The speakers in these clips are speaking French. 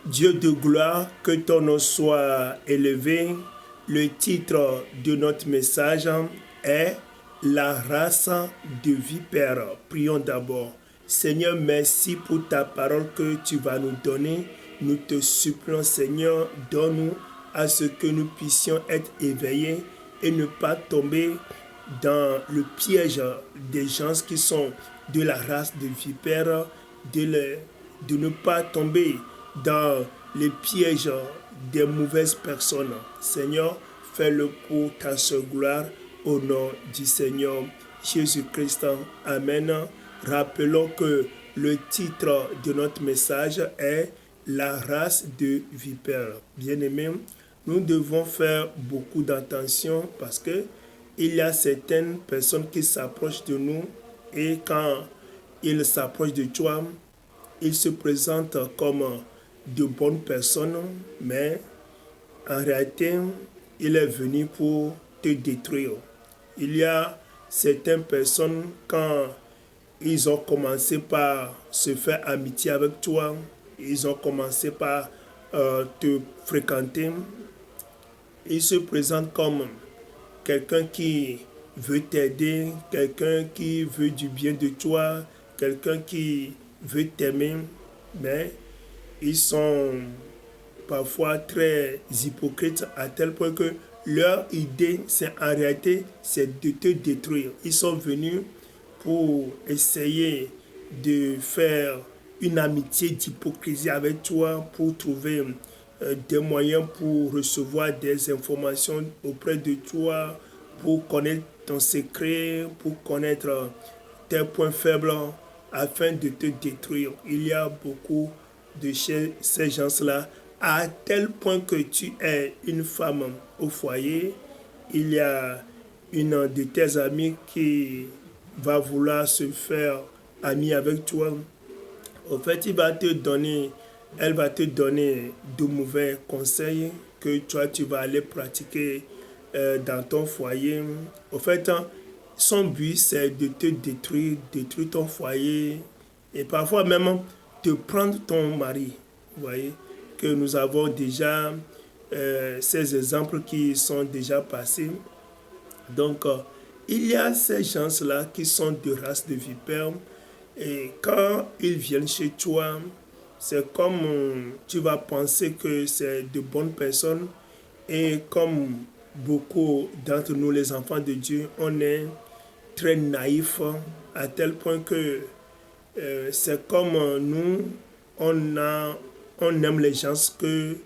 Dieu de gloire, que ton nom soit élevé. Le titre de notre message est La race de vipères. Prions d'abord. Seigneur, merci pour ta parole que tu vas nous donner. Nous te supplions, Seigneur, donne-nous à ce que nous puissions être éveillés et ne pas tomber dans le piège des gens qui sont de la race de vipères, de ne pas tomber dans les pièges des mauvaises personnes. Seigneur, fais-le pour ta seule gloire au nom du Seigneur Jésus-Christ. Amen. Rappelons que le titre de notre message est La race de vipères. Bien-aimés, nous devons faire beaucoup d'attention parce que il y a certaines personnes qui s'approchent de nous et quand ils s'approchent de toi, ils se présentent comme de bonnes personnes, mais en réalité, il est venu pour te détruire. Il y a certaines personnes, quand ils ont commencé par se faire amitié avec toi, ils ont commencé par te fréquenter, ils se présentent comme quelqu'un qui veut t'aider, quelqu'un qui veut du bien de toi, quelqu'un qui veut t'aimer, mais ils sont parfois très hypocrites à tel point que leur idée, c'est en réalité, c'est de te détruire. Ils sont venus pour essayer de faire une amitié d'hypocrisie avec toi, pour trouver des moyens pour recevoir des informations auprès de toi, pour connaître ton secret, pour connaître tes points faibles, afin de te détruire. Il y a beaucoup de ces gens-là, à tel point que tu es une femme au foyer, il y a une de tes amies qui va vouloir se faire amie avec toi. En fait, elle va te donner de mauvais conseils que toi, tu vas aller pratiquer dans ton foyer. En fait, son but, c'est de te détruire ton foyer et parfois même te prendre ton mari. Vous voyez que nous avons déjà ces exemples qui sont déjà passés. Donc, il y a ces gens-là qui sont de race de vipères et quand ils viennent chez toi, c'est comme tu vas penser que c'est de bonnes personnes et comme beaucoup d'entre nous, les enfants de Dieu, on est très naïfs à tel point que c'est comme nous, on aime les gens que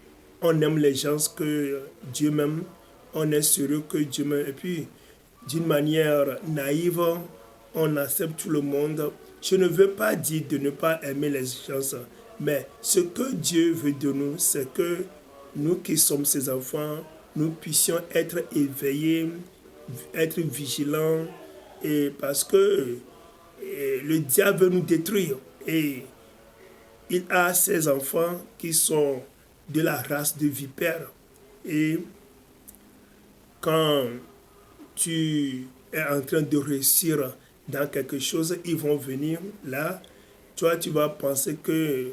Dieu m'aime, on est sûr que Dieu m'aime. Et puis, d'une manière naïve, on accepte tout le monde. Je ne veux pas dire de ne pas aimer les gens, mais ce que Dieu veut de nous, c'est que nous qui sommes ses enfants, nous puissions être éveillés, être vigilants, et parce que le diable veut nous détruire. Et il a ses enfants qui sont de la race de vipères. Et quand tu es en train de réussir dans quelque chose, ils vont venir là. Toi, tu vas penser que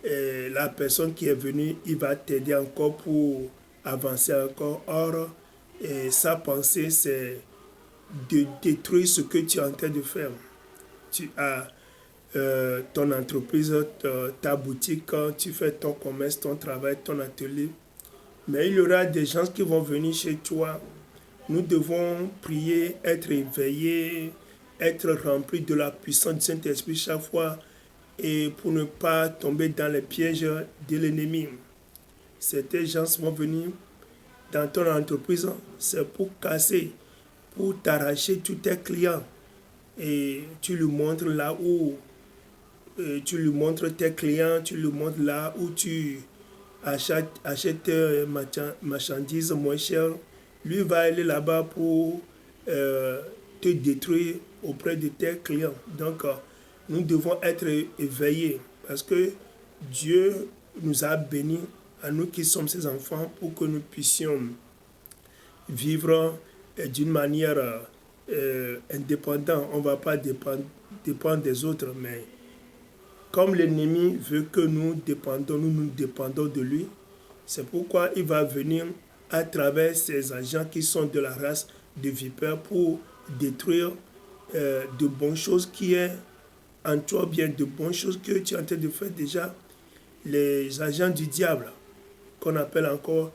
la personne qui est venue, il va t'aider encore pour avancer encore. Or, sa pensée, c'est de détruire ce que tu es en train de faire. Tu as ton entreprise, ta boutique, tu fais ton commerce, ton travail, ton atelier. Mais il y aura des gens qui vont venir chez toi. Nous devons prier, être éveillés, être remplis de la puissance du Saint-Esprit chaque fois et pour ne pas tomber dans les pièges de l'ennemi. Certains gens vont venir dans ton entreprise, c'est pour casser, pour t'arracher tous tes clients. Et tu lui montres là où tu lui montres tes clients, tu lui montres là où tu achètes marchandises moins chères. Lui va aller là-bas pour te détruire auprès de tes clients. Donc, nous devons être éveillés parce que Dieu nous a bénis, à nous qui sommes ses enfants, pour que nous puissions vivre d'une manière indépendante. On ne va pas dépendre des autres, mais comme l'ennemi veut que nous dépendons de lui, c'est pourquoi il va venir à travers ces agents qui sont de la race de vipères pour détruire de bonnes choses qui est en toi, bien de bonnes choses que tu es en train de faire déjà. Les agents du diable, qu'on appelle encore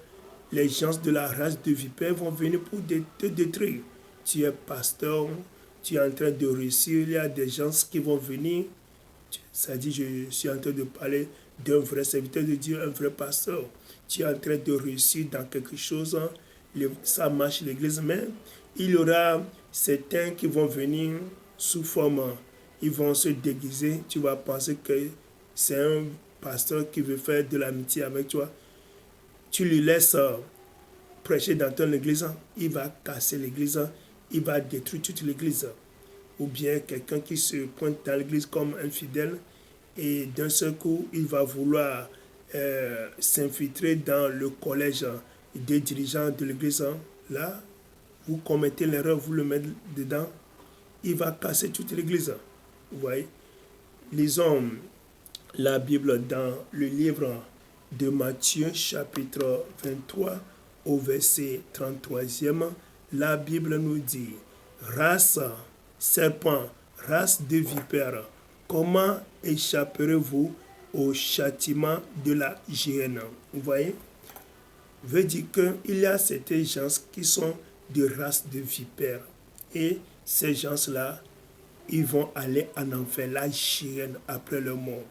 les gens de la race de vipères, vont venir pour te détruire. Tu es pasteur, tu es en train de réussir, il y a des gens qui vont venir. Ça dit, je suis en train de parler d'un vrai serviteur de Dieu, un vrai pasteur. Tu es en train de réussir dans quelque chose, ça marche l'église, mais il y aura certains qui vont venir sous forme, ils vont se déguiser, tu vas penser que c'est un pasteur qui veut faire de l'amitié avec toi. Tu lui laisses prêcher dans ton église, il va casser l'église, il va détruire toute l'église. Ou bien quelqu'un qui se pointe dans l'église comme un fidèle et d'un seul coup, il va vouloir s'infiltrer dans le collège des dirigeants de l'église. Là, vous commettez l'erreur, vous le mettez dedans, il va casser toute l'église. Vous voyez? Lisons la Bible dans le livre de Matthieu, chapitre 23, au verset 33e. La Bible nous dit, race serpent, race de vipères, comment échapperez-vous au châtiment de la géhenne? Vous voyez? Veut dire qu'il y a certains gens qui sont de race de vipères. Et ces gens-là, ils vont aller en enfer, la géhenne après le mort.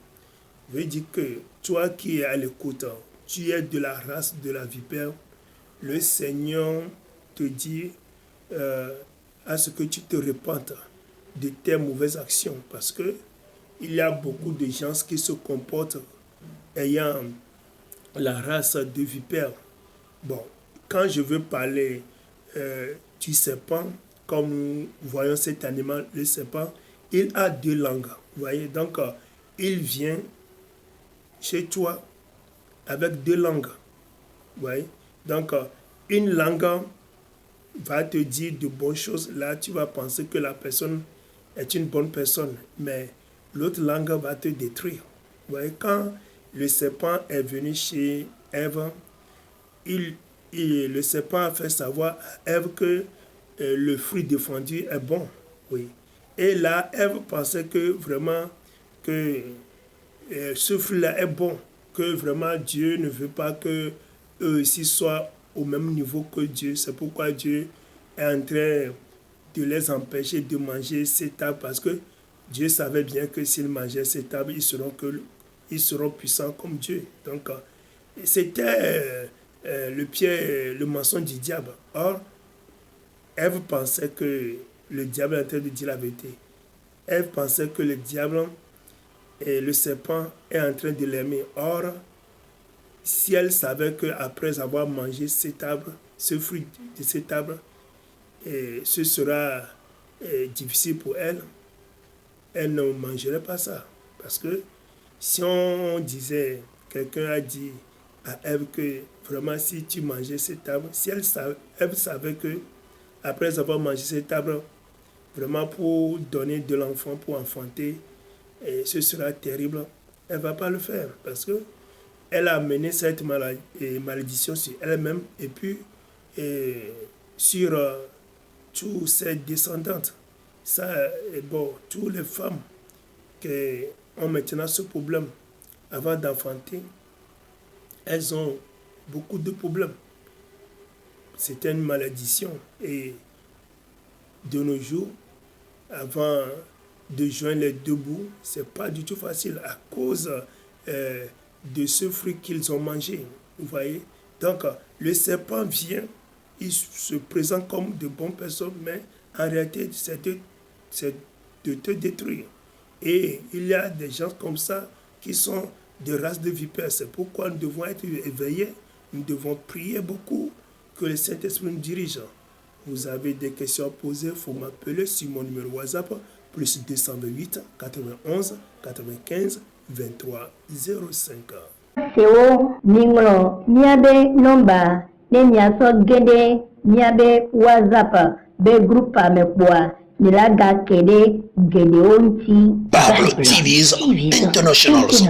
Veut dire que toi qui es à l'écoute, tu es de la race de la vipère. Le Seigneur te dit à ce que tu te repentes de tes mauvaises actions, parce que il y a beaucoup de gens qui se comportent ayant la race de vipère. Bon, quand je veux parler du serpent, comme nous voyons cet animal, le serpent, il a deux langues. Vous voyez, donc il vient chez toi avec deux langues. Vous voyez, donc une langue va te dire de bonnes choses. Là, tu vas penser que la personne est une bonne personne, mais l'autre langue va te détruire. Vous voyez, quand le serpent est venu chez Ève, le serpent a fait savoir à Ève que le fruit défendu est bon. Oui. Et là, Ève pensait que vraiment que ce fruit-là est bon, que vraiment Dieu ne veut pas que eux aussi soient au même niveau que Dieu. C'est pourquoi Dieu est en train de les empêcher de manger cet arbre, parce que Dieu savait bien que s'ils mangeaient cet arbre, ils seront puissants comme Dieu. Donc, c'était le mensonge du diable. Or, Ève pensait que le diable est en train de dire la vérité. Ève pensait que le diable et le serpent est en train de l'aimer. Or, si elle savait qu'après avoir mangé cet arbre, ce fruit de cet arbre, ce sera difficile pour elle, elle ne mangerait pas ça. Parce que si on disait, quelqu'un a dit à Ève que vraiment si tu mangeais cet arbre, si Ève savait que après avoir mangé cet arbre, vraiment pour donner de l'enfant, pour enfanter, ce sera terrible, elle ne va pas le faire parce que elle a amené cette malédiction sur elle-même et puis sur tous ses descendantes. Ça, bon, toutes les femmes qui ont maintenant ce problème avant d'enfanter, elles ont beaucoup de problèmes. C'est une malédiction. Et de nos jours, avant de joindre les deux bouts, ce n'est pas du tout facile à cause de ce fruit qu'ils ont mangé. Vous voyez? Donc, le serpent vient, il se présente comme de bonnes personnes, mais en réalité, c'est de te détruire. Et il y a des gens comme ça qui sont de race de vipères. C'est pourquoi nous devons être éveillés, nous devons prier beaucoup, que le Saint-Esprit nous dirige. Vous avez des questions à poser, il faut m'appeler sur mon numéro WhatsApp, plus 228 91 95 23 05. Sewo ninglo niabe nomba ne nyaso gede niabe WhatsApp be groupe amekboa Nilaga Kede Gedeonti Pablo TV's Internationals.